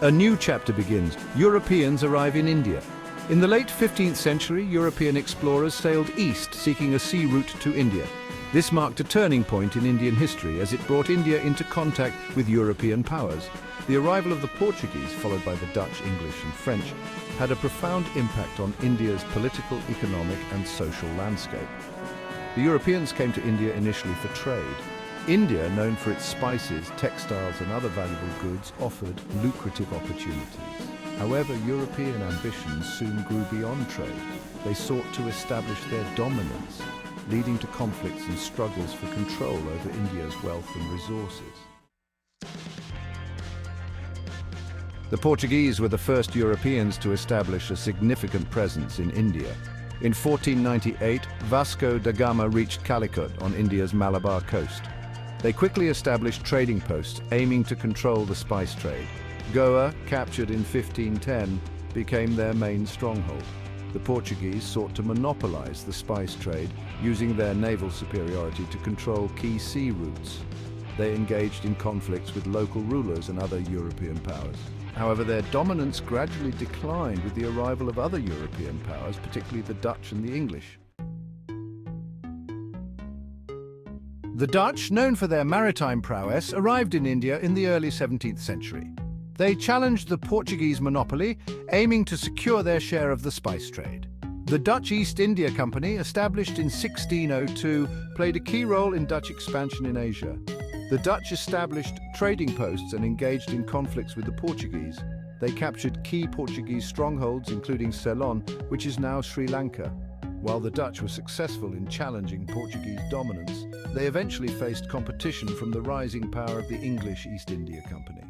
A new chapter begins. Europeans arrive in India. In the late 15th century, European explorers sailed east seeking a sea route to India. This marked a turning point in Indian history as it brought India into contact with European powers. The arrival of the Portuguese, followed by the Dutch, English and French, had a profound impact on India's political, economic and social landscape. The Europeans came to India initially for trade. India, known for its spices, textiles and other valuable goods, offered lucrative opportunities. However, European ambitions soon grew beyond trade. They sought to establish their dominance, leading to conflicts and struggles for control over India's wealth and resources. The Portuguese were the first Europeans to establish a significant presence in India. In 1498, Vasco da Gama reached Calicut on India's Malabar coast. They quickly established trading posts aiming to control the spice trade. Goa, captured in 1510, became their main stronghold. The Portuguese sought to monopolize the spice trade, using their naval superiority to control key sea routes. They engaged in conflicts with local rulers and other European powers. However, their dominance gradually declined with the arrival of other European powers, particularly the Dutch and the English. The Dutch, known for their maritime prowess, arrived in India in the early 17th century. They challenged the Portuguese monopoly, aiming to secure their share of the spice trade. The Dutch East India Company, established in 1602, played a key role in Dutch expansion in Asia. The Dutch established trading posts and engaged in conflicts with the Portuguese. They captured key Portuguese strongholds, including Ceylon, which is now Sri Lanka. While the Dutch were successful in challenging Portuguese dominance, they eventually faced competition from the rising power of the English East India Company.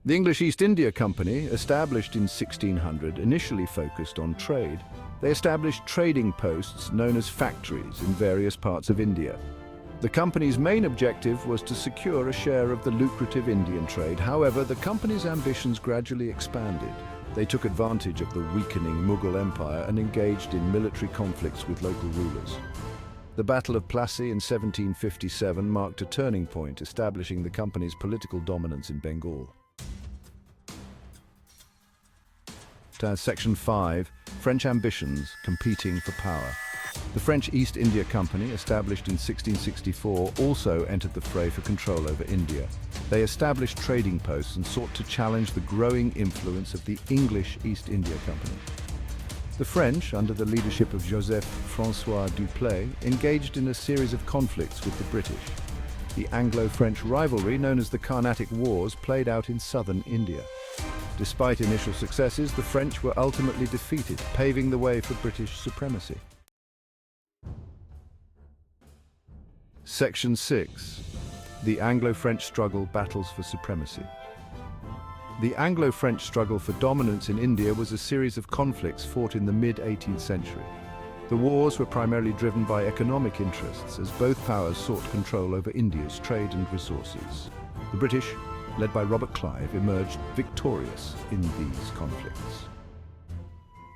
The English East India Company, established in 1600, initially focused on trade. They established trading posts known as factories in various parts of India. The company's main objective was to secure a share of the lucrative Indian trade. However, the company's ambitions gradually expanded. They took advantage of the weakening Mughal Empire and engaged in military conflicts with local rulers. The Battle of Plassey in 1757 marked a turning point, establishing the company's political dominance in Bengal. Section 5. French ambitions competing for power. The French East India Company, established in 1664, also entered the fray for control over India. They established trading posts and sought to challenge the growing influence of the English East India Company. The French, under the leadership of Joseph-François Dupleix, engaged in a series of conflicts with the British. The Anglo-French rivalry, known as the Carnatic Wars, played out in southern India. Despite initial successes, the French were ultimately defeated, paving the way for British supremacy. Section 6. The Anglo-French struggle battles for supremacy. The Anglo-French struggle for dominance in India was a series of conflicts fought in the mid-18th century. The wars were primarily driven by economic interests, as both powers sought control over India's trade and resources. The British, led by Robert Clive, emerged victorious in these conflicts.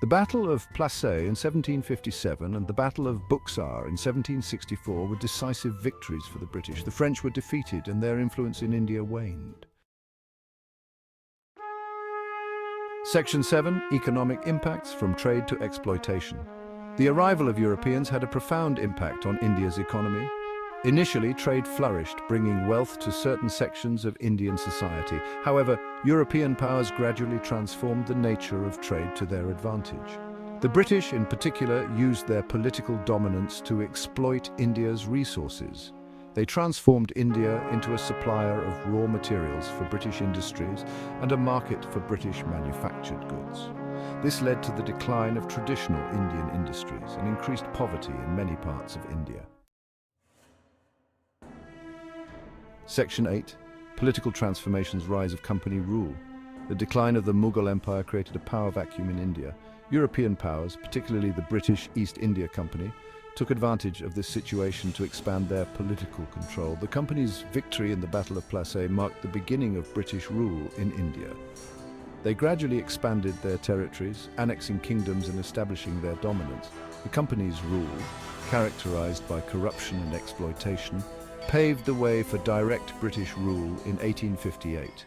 The Battle of Plassey in 1757 and the Battle of Buxar in 1764 were decisive victories for the British. The French were defeated and their influence in India waned. Section 7. Economic impacts from trade to exploitation. The arrival of Europeans had a profound impact on India's economy. Initially, trade flourished, bringing wealth to certain sections of Indian society. However, European powers gradually transformed the nature of trade to their advantage. The British, in particular, used their political dominance to exploit India's resources. They transformed India into a supplier of raw materials for British industries and a market for British manufactured goods. This led to the decline of traditional Indian industries and increased poverty in many parts of India. Section 8. Political transformations, rise of company rule. The decline of the Mughal Empire created a power vacuum in India. European powers, particularly the British East India Company, took advantage of this situation to expand their political control. The company's victory in the Battle of Plassey marked the beginning of British rule in India. They gradually expanded their territories, annexing kingdoms and establishing their dominance. The company's rule, characterized by corruption and exploitation, paved the way for direct British rule in 1858.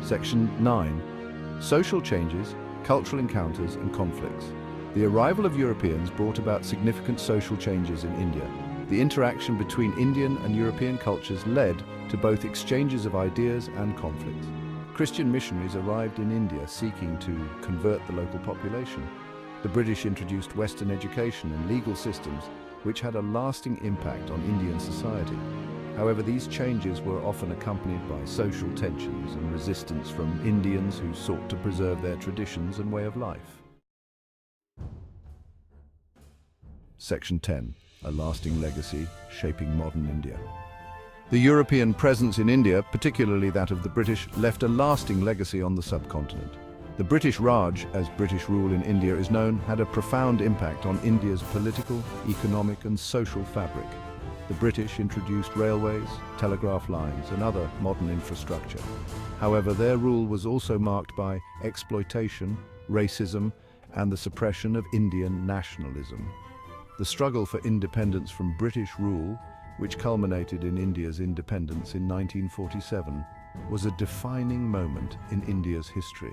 Section 9. Social changes, cultural encounters and conflicts. The arrival of Europeans brought about significant social changes in India. The interaction between Indian and European cultures led to both exchanges of ideas and conflicts. Christian missionaries arrived in India seeking to convert the local population. The British introduced Western education and legal systems, which had a lasting impact on Indian society. However, these changes were often accompanied by social tensions and resistance from Indians who sought to preserve their traditions and way of life. Section 10. A lasting legacy shaping modern India. The European presence in India, particularly that of the British, left a lasting legacy on the subcontinent. The British Raj, as British rule in India is known, had a profound impact on India's political, economic and social fabric. The British introduced railways, telegraph lines and other modern infrastructure. However, their rule was also marked by exploitation, racism and the suppression of Indian nationalism. The struggle for independence from British rule, which culminated in India's independence in 1947, was a defining moment in India's history.